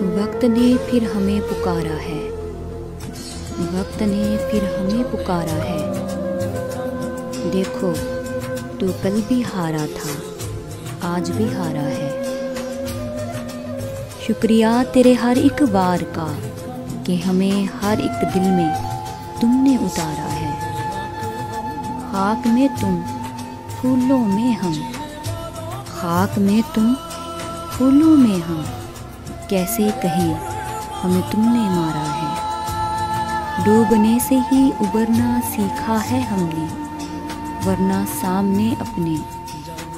वक्त ने फिर हमें पुकारा है, वक्त ने फिर हमें पुकारा है। देखो तू कल भी हारा था, आज भी हारा है। शुक्रिया तेरे हर एक वार का कि हमें हर एक दिल में तुमने उतारा है। खाक में तुम फूलों में हम, खाक में तुम फूलों में हम, कैसे कहें हमें तुमने मारा है। डूबने से ही उबरना सीखा है हमने, वरना सामने अपने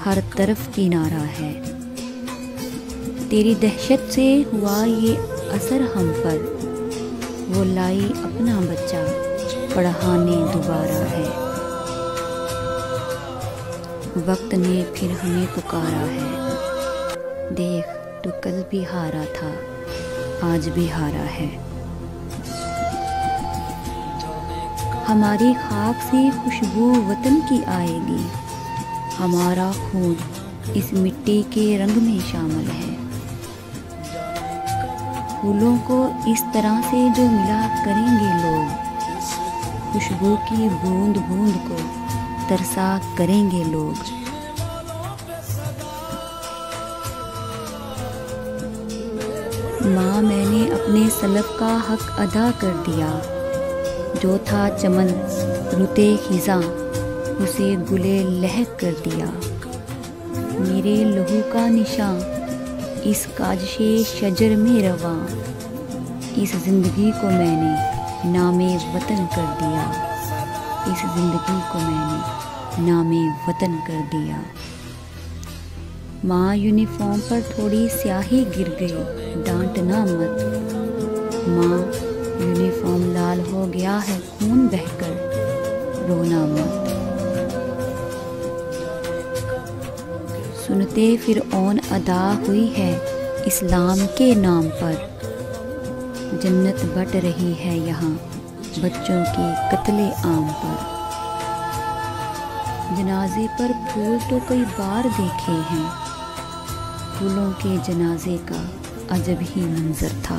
हर तरफ किनारा है। तेरी दहशत से हुआ ये असर हम पर, वो लाई अपना बच्चा पढ़ाने दोबारा है। वक्त ने फिर हमें पुकारा है, देख तू कल भी हारा था, आज भी हारा है। हमारी खाक से खुशबू वतन की आएगी, हमारा खून इस मिट्टी के रंग में शामिल है। फूलों को इस तरह से जो मिला करेंगे लोग, खुशबू की बूंद बूंद को तरसा करेंगे लोग। माँ मैंने अपने सलफ का हक अदा कर दिया, जो था चमन रुते खिज़ां उसे गुले लहक कर दिया। मेरे लहू का निशान इस काजिशे शजर में रवां, इस ज़िंदगी को मैंने नामे वतन कर दिया, इस ज़िंदगी को मैंने नामे वतन कर दिया। माँ यूनिफॉर्म पर थोड़ी स्याही गिर गई, डांटना मत। माँ यूनिफॉर्म लाल हो गया है खून बहकर, रोना मत। सुनते फिर ओन अदा हुई है इस्लाम के नाम पर, जन्नत बट रही है यहाँ बच्चों की कत्ले आम पर। जनाजे पर फूल तो कई बार देखे हैं, फूलों के जनाजे का अजब ही मंजर था,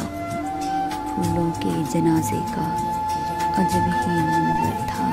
फूलों के जनाजे का अजब ही मंजर था।